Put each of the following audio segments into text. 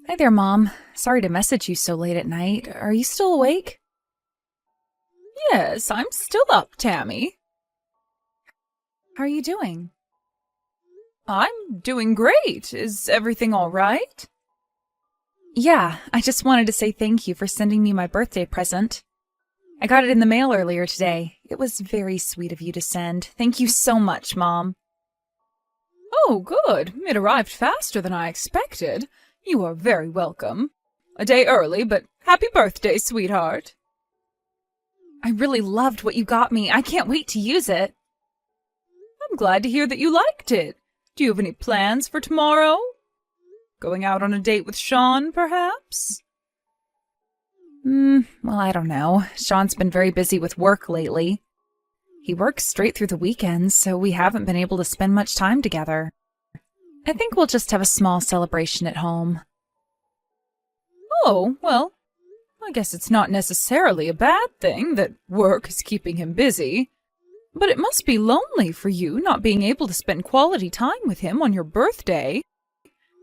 Hi there, Mom. Sorry to message you so late at night. Are you still awake? Yes, I'm still up, Tammy. How are you doing? I'm doing great. Is everything all right? Yeah, I just wanted to say thank you for sending me my birthday present. I got it in the mail earlier today. It was very sweet of you to send. Thank you so much, Mom. Oh, good. It arrived faster than I expected. You are very welcome. A day early, but happy birthday, sweetheart. I really loved what you got me. I can't wait to use it. I'm glad to hear that you liked it. Do you have any plans for tomorrow? Going out on a date with Sean, perhaps? Well, I don't know. Sean's been very busy with work lately. He works straight through the weekends, so we haven't been able to spend much time together. I think we'll just have a small celebration at home. Oh, well, I guess it's not necessarily a bad thing that work is keeping him busy. But it must be lonely for you not being able to spend quality time with him on your birthday.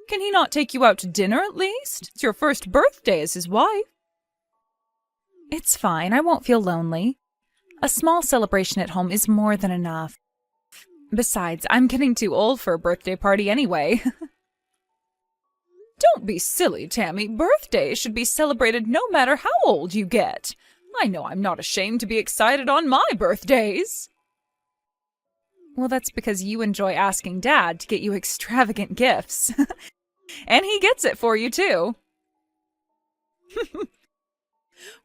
Can he not take you out to dinner at least? It's your first birthday as his wife. It's fine. I won't feel lonely. A small celebration at home is more than enough. Besides, I'm getting too old for a birthday party anyway. Don't be silly, Tammy. Birthdays should be celebrated no matter how old you get. I know I'm not ashamed to be excited on my birthdays. Well, that's because you enjoy asking Dad to get you extravagant gifts. And he gets it for you, too.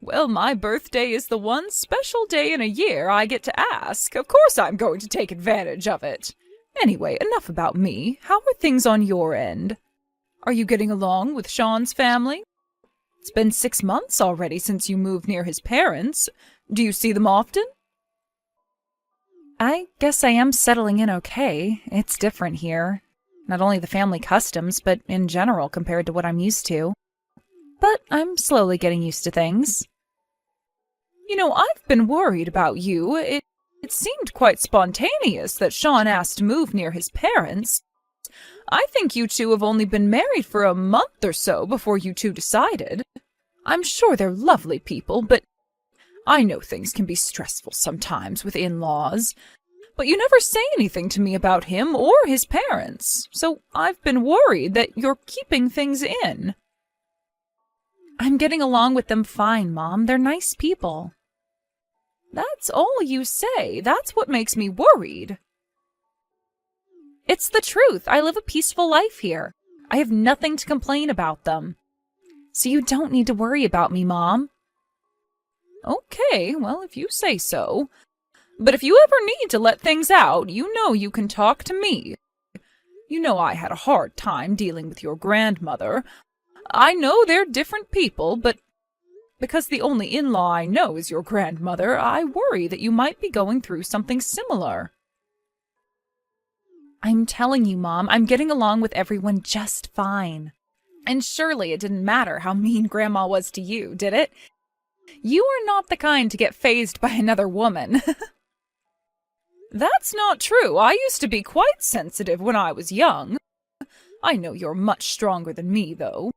Well, my birthday is the one special day in a year I get to ask. Of course I'm going to take advantage of it. Anyway, enough about me. How are things on your end? Are you getting along with Sean's family? It's been 6 months already since you moved near his parents. Do you see them often? I guess I am settling in okay. It's different here. Not only the family customs, but in general compared to what I'm used to. But I'm slowly getting used to things. You know, I've been worried about you. It seemed quite spontaneous that Sean asked to move near his parents. I think you two have only been married for a month or so before you two decided. I'm sure they're lovely people, but I know things can be stressful sometimes with in-laws. But you never say anything to me about him or his parents, so I've been worried that you're keeping things in. I'm getting along with them fine, Mom. They're nice people. That's all you say. That's what makes me worried. It's the truth. I live a peaceful life here. I have nothing to complain about them. So you don't need to worry about me, Mom. Okay, well, if you say so. But if you ever need to let things out, you know you can talk to me. You know I had a hard time dealing with your grandmother. I know they're different people, but because the only in-law I know is your grandmother, I worry that you might be going through something similar. I'm telling you, Mom, I'm getting along with everyone just fine. And surely it didn't matter how mean Grandma was to you, did it? You are not the kind to get fazed by another woman. That's not true. I used to be quite sensitive when I was young. I know you're much stronger than me, though.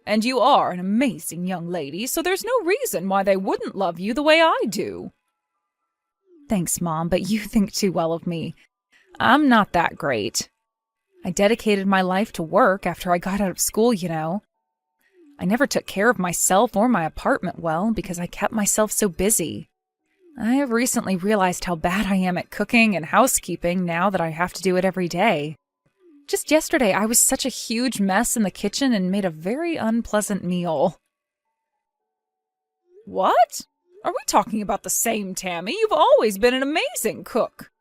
And you are an amazing young lady, so there's no reason why they wouldn't love you the way I do. Thanks, Mom, but you think too well of me. I'm not that great. I dedicated my life to work after I got out of school, you know. I never took care of myself or my apartment well because I kept myself so busy. I have recently realized how bad I am at cooking and housekeeping now that I have to do it every day. Just yesterday, I was such a huge mess in the kitchen and made a very unpleasant meal. What? Are we talking about the same Tammy? You've always been an amazing cook.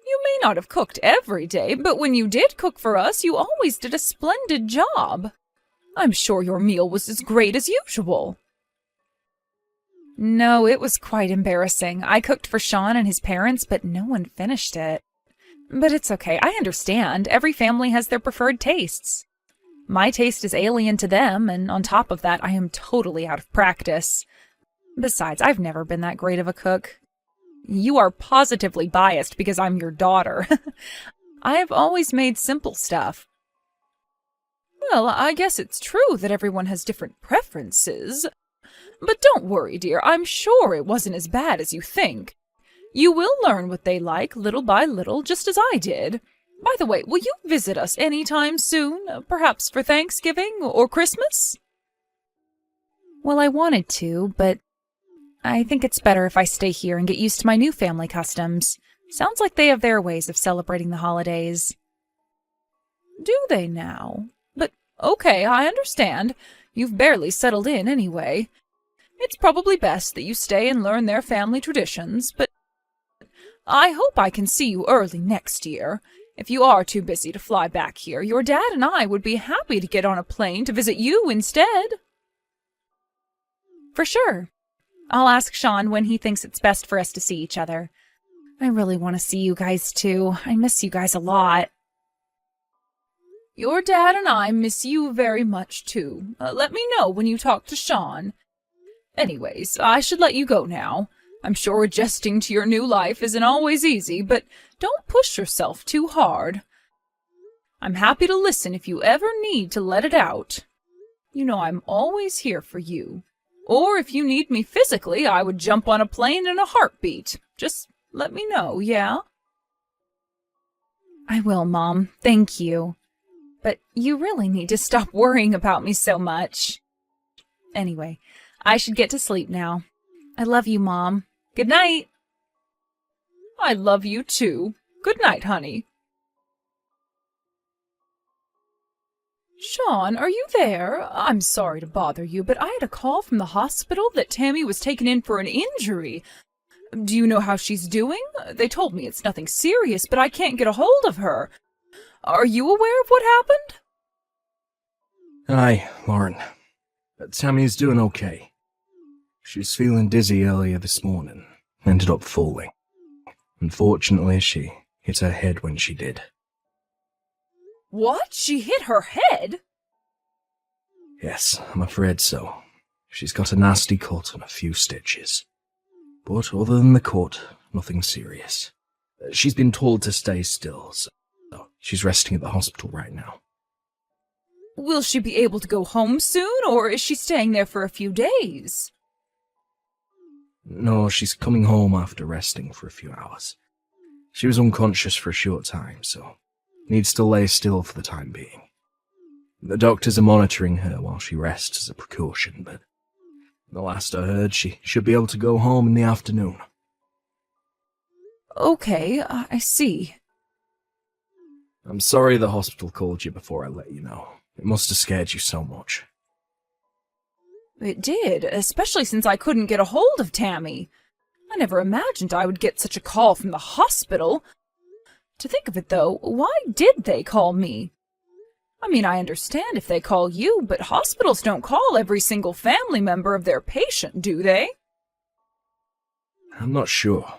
You may not have cooked every day, but when you did cook for us, you always did a splendid job. I'm sure your meal was as great as usual. No, it was quite embarrassing. I cooked for Sean and his parents, but no one finished it. But it's okay. I understand. Every family has their preferred tastes. My taste is alien to them, and on top of that, I am totally out of practice. Besides, I've never been that great of a cook. You are positively biased because I'm your daughter. I have always made simple stuff. Well, I guess it's true that everyone has different preferences. But don't worry, dear, I'm sure it wasn't as bad as you think. You will learn what they like little by little, just as I did. By the way, will you visit us any time soon? Perhaps for Thanksgiving or Christmas? Well, I wanted to, but I think it's better if I stay here and get used to my new family customs. Sounds like they have their ways of celebrating the holidays. Do they now? But okay, I understand. You've barely settled in anyway. It's probably best that you stay and learn their family traditions, but I hope I can see you early next year. If you are too busy to fly back here, your dad and I would be happy to get on a plane to visit you instead. For sure. I'll ask Sean when he thinks it's best for us to see each other. I really want to see you guys too. I miss you guys a lot. Your dad and I miss you very much too. Let me know when you talk to Sean. Anyways, I should let you go now. I'm sure adjusting to your new life isn't always easy, but don't push yourself too hard. I'm happy to listen if you ever need to let it out. You know I'm always here for you. Or if you need me physically, I would jump on a plane in a heartbeat. Just let me know, yeah? I will, Mom. Thank you. But you really need to stop worrying about me so much. Anyway, I should get to sleep now. I love you, Mom. Good night. I love you too. Good night, honey. Sean, are you there? I'm sorry to bother you, but I had a call from the hospital that Tammy was taken in for an injury. Do you know how she's doing? They told me it's nothing serious, but I can't get a hold of her. Are you aware of what happened? Hi, Lauren. Tammy's doing okay. She was feeling dizzy earlier this morning. Ended up falling. Unfortunately, she hit her head when she did. What? She hit her head? Yes, I'm afraid so. She's got a nasty cut and a few stitches. But other than the cut, nothing serious. She's been told to stay still, so she's resting at the hospital right now. Will she be able to go home soon, or is she staying there for a few days? No, she's coming home after resting for a few hours. She was unconscious for a short time, so needs to lay still for the time being. The doctors are monitoring her while she rests as a precaution, but the last I heard, she should be able to go home in the afternoon. Okay, I see. I'm sorry the hospital called you before I let you know. It must have scared you so much. It did, especially since I couldn't get a hold of Tammy. I never imagined I would get such a call from the hospital. To think of it, though, why did they call me? I mean, I understand if they call you, but hospitals don't call every single family member of their patient, do they? I'm not sure.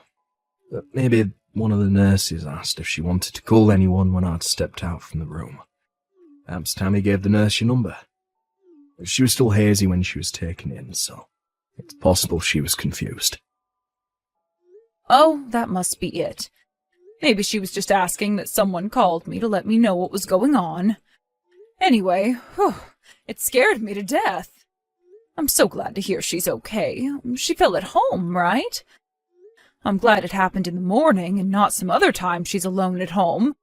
But maybe one of the nurses asked if she wanted to call anyone when I'd stepped out from the room. Perhaps Tammy gave the nurse your number. She was still hazy when she was taken in, so it's possible she was confused. Oh, that must be it. Maybe she was just asking that someone called me to let me know what was going on. Anyway, it scared me to death. I'm so glad to hear she's okay. She fell at home, right? I'm glad it happened in the morning and not some other time she's alone at home.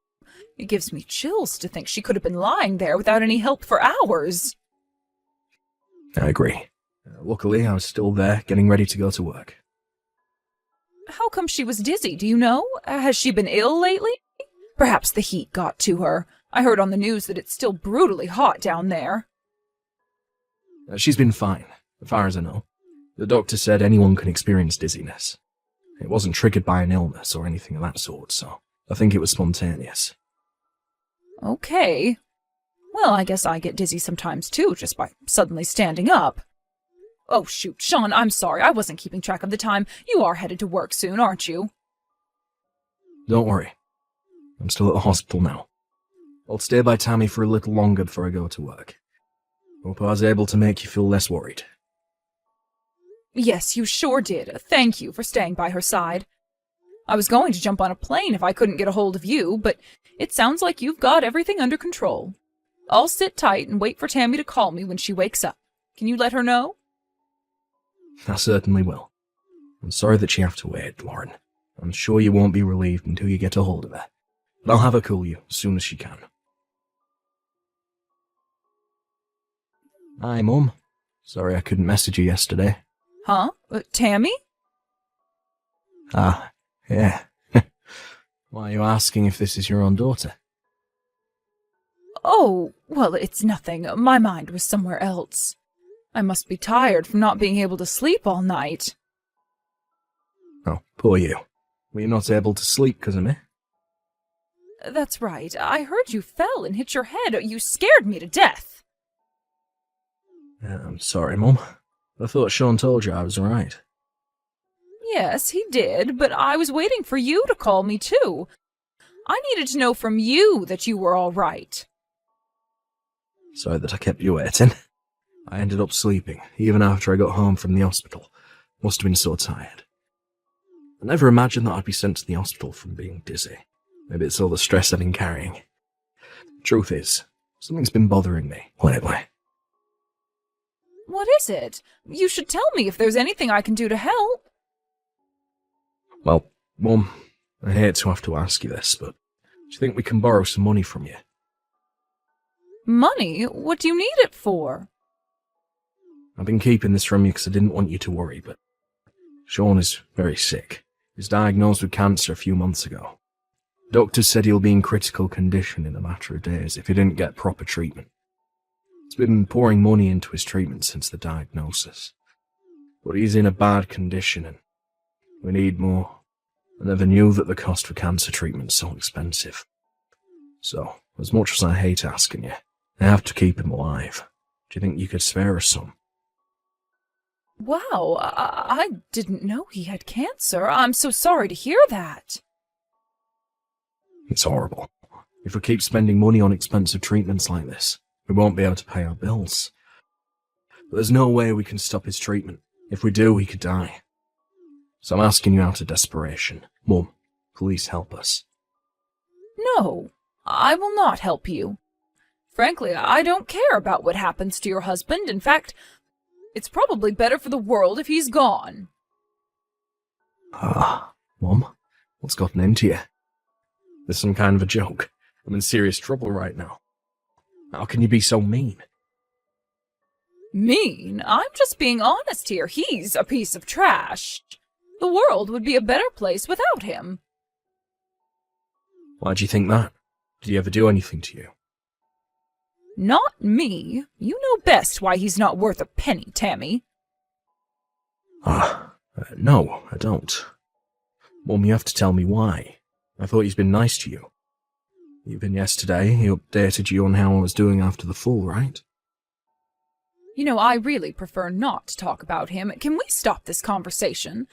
It gives me chills to think she could have been lying there without any help for hours. I agree. Luckily, I was still there, getting ready to go to work. How come she was dizzy, do you know? Has she been ill lately? Perhaps the heat got to her. I heard on the news that it's still brutally hot down there. She's been fine, as far as I know. The doctor said anyone can experience dizziness. It wasn't triggered by an illness or anything of that sort, so I think it was spontaneous. Okay. Well, I guess I get dizzy sometimes too, just by suddenly standing up. Oh, shoot, Sean, I'm sorry. I wasn't keeping track of the time. You are headed to work soon, aren't you? Don't worry. I'm still at the hospital now. I'll stay by Tammy for a little longer before I go to work. Hope I was able to make you feel less worried. Yes, you sure did. Thank you for staying by her side. I was going to jump on a plane if I couldn't get a hold of you, but it sounds like you've got everything under control. I'll sit tight and wait for Tammy to call me when she wakes up. Can you let her know? I certainly will. I'm sorry that you have to wait, Lauren. I'm sure you won't be relieved until you get a hold of her. But I'll have her call you as soon as she can. Hi, Mum. Sorry I couldn't message you yesterday. Huh? Tammy? Ah, yeah. Why are you asking if this is your own daughter? Oh, well, it's nothing. My mind was somewhere else. I must be tired from not being able to sleep all night. Oh, poor you. Were you not able to sleep because of me? That's right. I heard you fell and hit your head. You scared me to death. I'm sorry, Mum. I thought Sean told you I was alright. Yes, he did, but I was waiting for you to call me, too. I needed to know from you that you were all right. Sorry that I kept you waiting. I ended up sleeping, even after I got home from the hospital. Must have been so tired. I never imagined that I'd be sent to the hospital from being dizzy. Maybe it's all the stress I've been carrying. Truth is, something's been bothering me lately. What is it? You should tell me if there's anything I can do to help. Well, Mum, I hate to have to ask you this, but do you think we can borrow some money from you? Money? What do you need it for? I've been keeping this from you because I didn't want you to worry, but Sean is very sick. He was diagnosed with cancer a few months ago. Doctors said he'll be in critical condition in a matter of days if he didn't get proper treatment. He's been pouring money into his treatment since the diagnosis. But he's in a bad condition and we need more. I never knew that the cost for cancer treatment's so expensive. So, as much as I hate asking you, I have to keep him alive. Do you think you could spare us some? Wow, I didn't know he had cancer. I'm so sorry to hear that. It's horrible. If we keep spending money on expensive treatments like this, we won't be able to pay our bills. But there's no way we can stop his treatment. If we do, he could die. So I'm asking you out of desperation. Mum, please help us. No, I will not help you. Frankly, I don't care about what happens to your husband. In fact, it's probably better for the world if he's gone. Mum, what's gotten into you? There's some kind of a joke. I'm in serious trouble right now. How can you be so mean? Mean? I'm just being honest here. He's a piece of trash. The world would be a better place without him. Why do you think that? Did he ever do anything to you? Not me. You know best why he's not worth a penny, Tammy. No, I don't. Mum, you have to tell me why. I thought he's been nice to you. Even yesterday, he updated you on how I was doing after the fall, right? You know, I really prefer not to talk about him. Can we stop this conversation?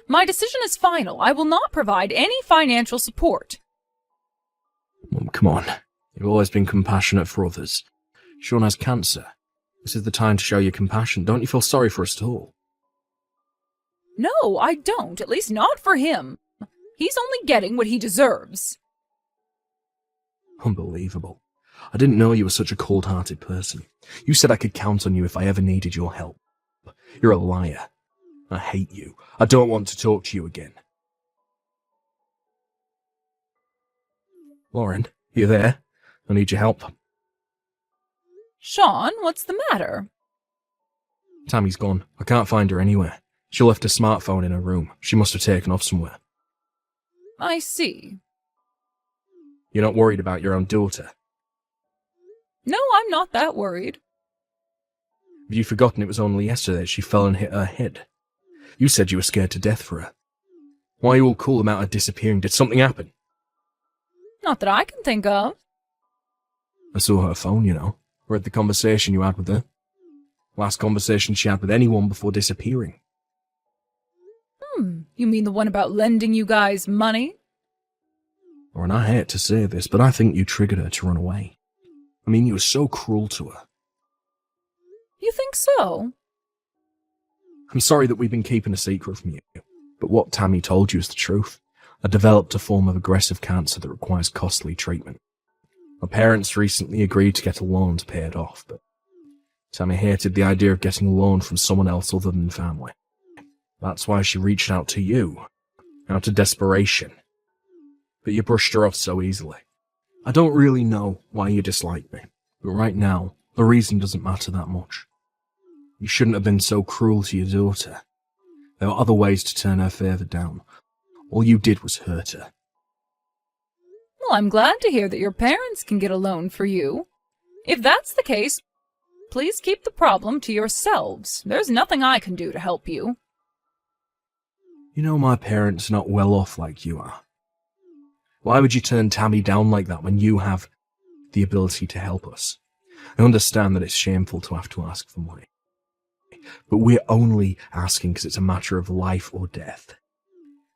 My decision is final. I will not provide any financial support. Mum, come on. You've always been compassionate for others. Sean has cancer. This is the time to show your compassion. Don't you feel sorry for us at all? No, I don't. At least not for him. He's only getting what he deserves. Unbelievable. I didn't know you were such a cold-hearted person. You said I could count on you if I ever needed your help. You're a liar. I hate you. I don't want to talk to you again. Lauren, you there? I need your help. Sean, what's the matter? Tammy's gone. I can't find her anywhere. She left her smartphone in her room. She must have taken off somewhere. I see. You're not worried about your own daughter? No, I'm not that worried. Have you forgotten it was only yesterday she fell and hit her head? You said you were scared to death for her. Why are you all cool about her disappearing? Did something happen? Not that I can think of. I saw her phone, you know. Read the conversation you had with her. Last conversation she had with anyone before disappearing. You mean the one about lending you guys money? And I hate to say this, but I think you triggered her to run away. I mean, you were so cruel to her. You think so? I'm sorry that we've been keeping a secret from you, but what Tammy told you is the truth. I developed a form of aggressive cancer that requires costly treatment. My parents recently agreed to get a loan to pay it off, but Tammy hated the idea of getting a loan from someone else other than family. That's why she reached out to you, out of desperation. But you brushed her off so easily. I don't really know why you dislike me, but right now, the reason doesn't matter that much. You shouldn't have been so cruel to your daughter. There were other ways to turn her favour down. All you did was hurt her. Well, I'm glad to hear that your parents can get a loan for you. If that's the case, please keep the problem to yourselves. There's nothing I can do to help you. You know my parents are not well off like you are. Why would you turn Tammy down like that when you have the ability to help us? I understand that it's shameful to have to ask for money. But we're only asking because it's a matter of life or death.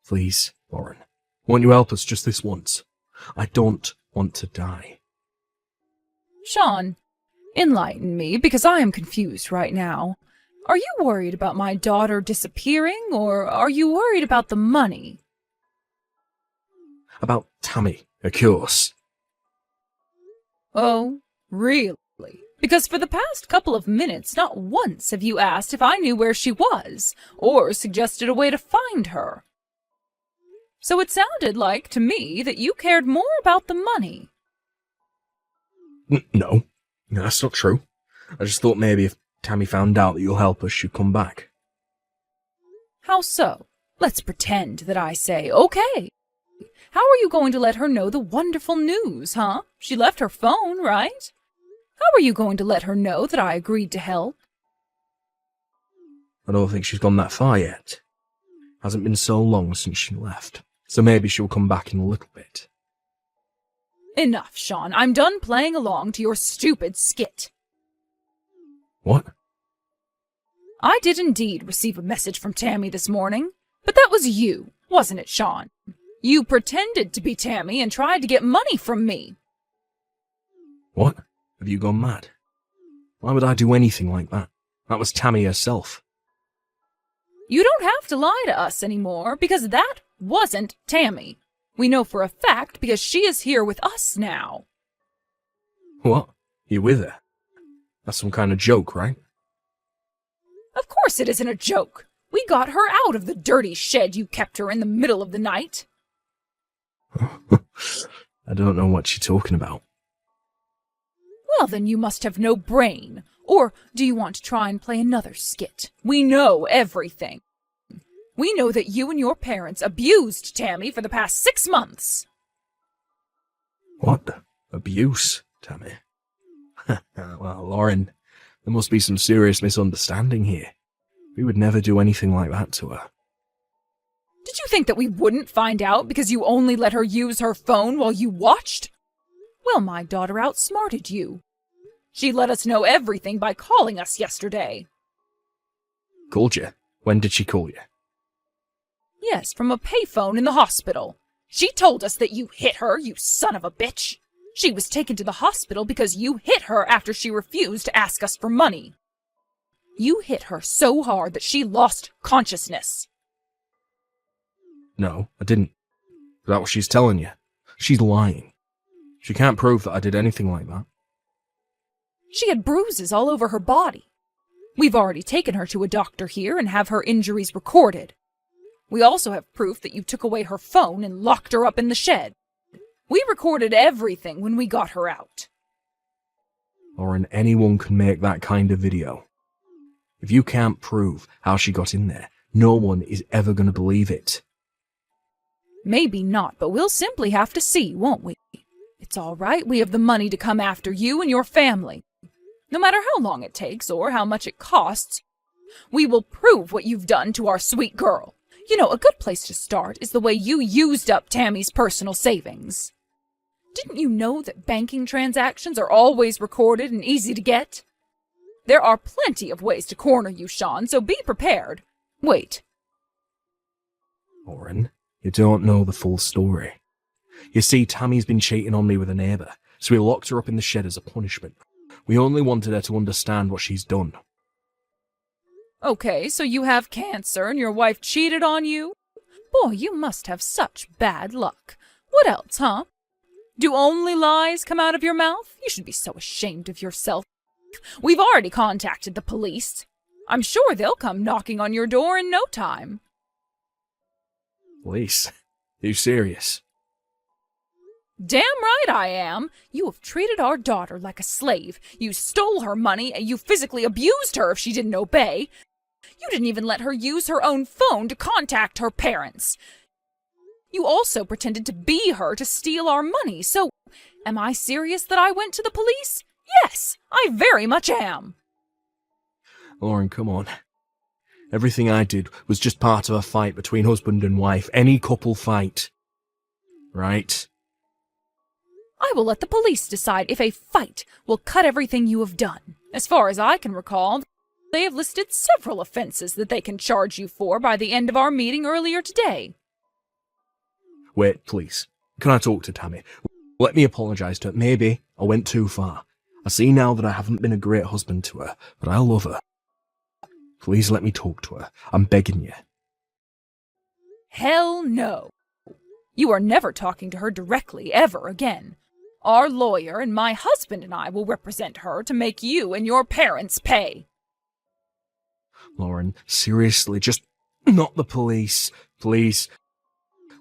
Please, Lauren, won't you help us just this once? I don't want to die. Sean, enlighten me, because I am confused right now. Are you worried about my daughter disappearing, or are you worried about the money? About Tammy, of course. Oh, really? Because for the past couple of minutes, not once have you asked if I knew where she was, or suggested a way to find her. So it sounded like, to me, that you cared more about the money. No, that's not true. I just thought maybe if Tammy found out that you'll help us, she'd come back. How so? Let's pretend that I say, okay. How are you going to let her know the wonderful news, huh? She left her phone, right? How are you going to let her know that I agreed to help? I don't think she's gone that far yet. Hasn't been so long since she left, so maybe she'll come back in a little bit. Enough, Sean. I'm done playing along to your stupid skit. What? I did indeed receive a message from Tammy this morning, but that was you, wasn't it, Sean? You pretended to be Tammy and tried to get money from me. What? Have you gone mad? Why would I do anything like that? That was Tammy herself. You don't have to lie to us anymore, because that wasn't Tammy. We know for a fact because she is here with us now. What? You with her? That's some kind of joke, right? Of course it isn't a joke. We got her out of the dirty shed you kept her in the middle of the night. I don't know what you're talking about. Well, then you must have no brain. Or do you want to try and play another skit? We know everything. We know that you and your parents abused Tammy for the past 6 months. What? Abuse, Tammy? Well, Lauren, there must be some serious misunderstanding here. We would never do anything like that to her. Did you think that we wouldn't find out because you only let her use her phone while you watched? Well, my daughter outsmarted you. She let us know everything by calling us yesterday. Called you? When did she call you? Yes, from a payphone in the hospital. She told us that you hit her, you son of a bitch. She was taken to the hospital because you hit her after she refused to ask us for money. You hit her so hard that she lost consciousness. No, I didn't. Is that what she's telling you? She's lying. She can't prove that I did anything like that. She had bruises all over her body. We've already taken her to a doctor here and have her injuries recorded. We also have proof that you took away her phone and locked her up in the shed. We recorded everything when we got her out. Lauren, anyone can make that kind of video. If you can't prove how she got in there, no one is ever going to believe it. Maybe not, but we'll simply have to see, won't we? It's all right, we have the money to come after you and your family. No matter how long it takes or how much it costs, we will prove what you've done to our sweet girl. You know, a good place to start is the way you used up Tammy's personal savings. Didn't you know that banking transactions are always recorded and easy to get? There are plenty of ways to corner you, Sean, so be prepared. Wait. Lauren, you don't know the full story. You see, Tammy's been cheating on me with a neighbour, so we locked her up in the shed as a punishment. We only wanted her to understand what she's done. Okay, so you have cancer and your wife cheated on you? Boy, you must have such bad luck. What else, huh? Do only lies come out of your mouth? You should be so ashamed of yourself. We've already contacted the police. I'm sure they'll come knocking on your door in no time. Police? Are you serious? Damn right I am. You have treated our daughter like a slave. You stole her money and you physically abused her if she didn't obey. You didn't even let her use her own phone to contact her parents. You also pretended to be her to steal our money, so am I serious that I went to the police? Yes, I very much am. Lauren, come on. Everything I did was just part of a fight between husband and wife. Any couple fight. Right? I will let the police decide if a fight will cut everything you have done. As far as I can recall, they have listed several offenses that they can charge you for by the end of our meeting earlier today. Wait, please. Can I talk to Tammy? Let me apologise to her. Maybe I went too far. I see now that I haven't been a great husband to her, but I love her. Please let me talk to her. I'm begging you. Hell no. You are never talking to her directly ever again. Our lawyer and my husband and I will represent her to make you and your parents pay. Lauren, seriously, just not the police, please.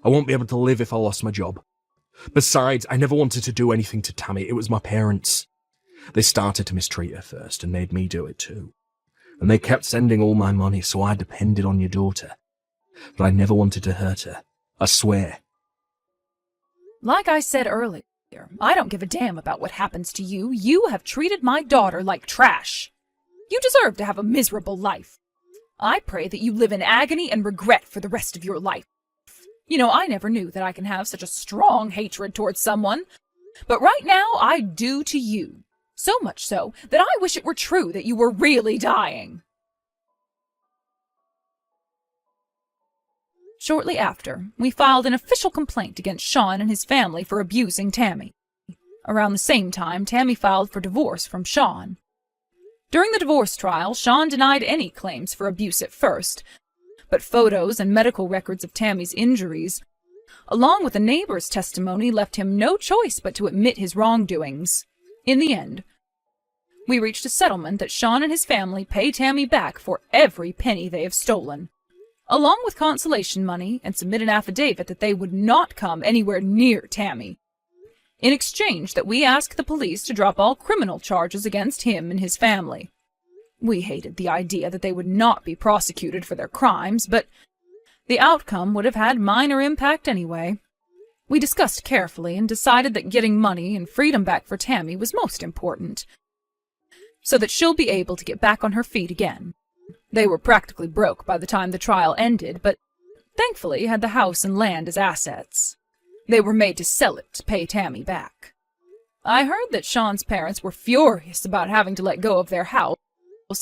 I won't be able to live if I lost my job. Besides, I never wanted to do anything to Tammy. It was my parents. They started to mistreat her first and made me do it too. And they kept sending all my money, so I depended on your daughter. But I never wanted to hurt her. I swear. Like I said earlier, I don't give a damn about what happens to you. You have treated my daughter like trash. You deserve to have a miserable life. I pray that you live in agony and regret for the rest of your life. You know, I never knew that I can have such a strong hatred towards someone. But right now, I do to you. So much so that I wish it were true that you were really dying. Shortly after, we filed an official complaint against Sean and his family for abusing Tammy. Around the same time, Tammy filed for divorce from Sean. During the divorce trial, Sean denied any claims for abuse at first, but photos and medical records of Tammy's injuries, along with a neighbor's testimony, left him no choice but to admit his wrongdoings. In the end, we reached a settlement that Sean and his family pay Tammy back for every penny they have stolen, along with consolation money, and submit an affidavit that they would not come anywhere near Tammy. In exchange, that we ask the police to drop all criminal charges against him and his family. We hated the idea that they would not be prosecuted for their crimes, but the outcome would have had minor impact anyway. We discussed carefully and decided that getting money and freedom back for Tammy was most important, so that she'll be able to get back on her feet again. They were practically broke by the time the trial ended, but thankfully had the house and land as assets. They were made to sell it to pay Tammy back. I heard that Sean's parents were furious about having to let go of their house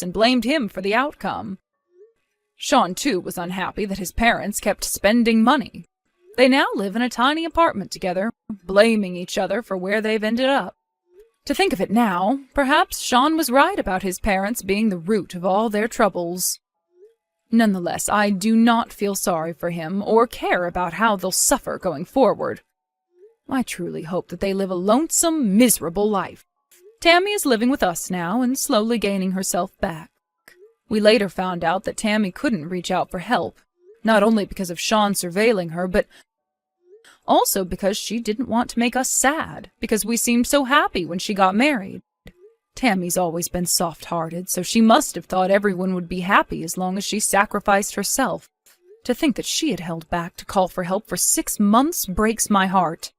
and blamed him for the outcome. Sean, too, was unhappy that his parents kept spending money. They now live in a tiny apartment together, blaming each other for where they've ended up. To think of it now, perhaps Sean was right about his parents being the root of all their troubles. Nonetheless, I do not feel sorry for him or care about how they'll suffer going forward. I truly hope that they live a lonesome, miserable life. Tammy is living with us now and slowly gaining herself back. We later found out that Tammy couldn't reach out for help, not only because of Sean surveilling her, but also because she didn't want to make us sad, because we seemed so happy when she got married. Tammy's always been soft-hearted, so she must have thought everyone would be happy as long as she sacrificed herself. To think that she had held back to call for help for 6 months breaks my heart.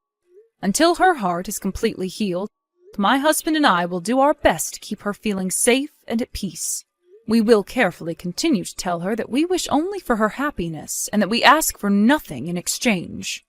Until her heart is completely healed, my husband and I will do our best to keep her feeling safe and at peace. We will carefully continue to tell her that we wish only for her happiness and that we ask for nothing in exchange.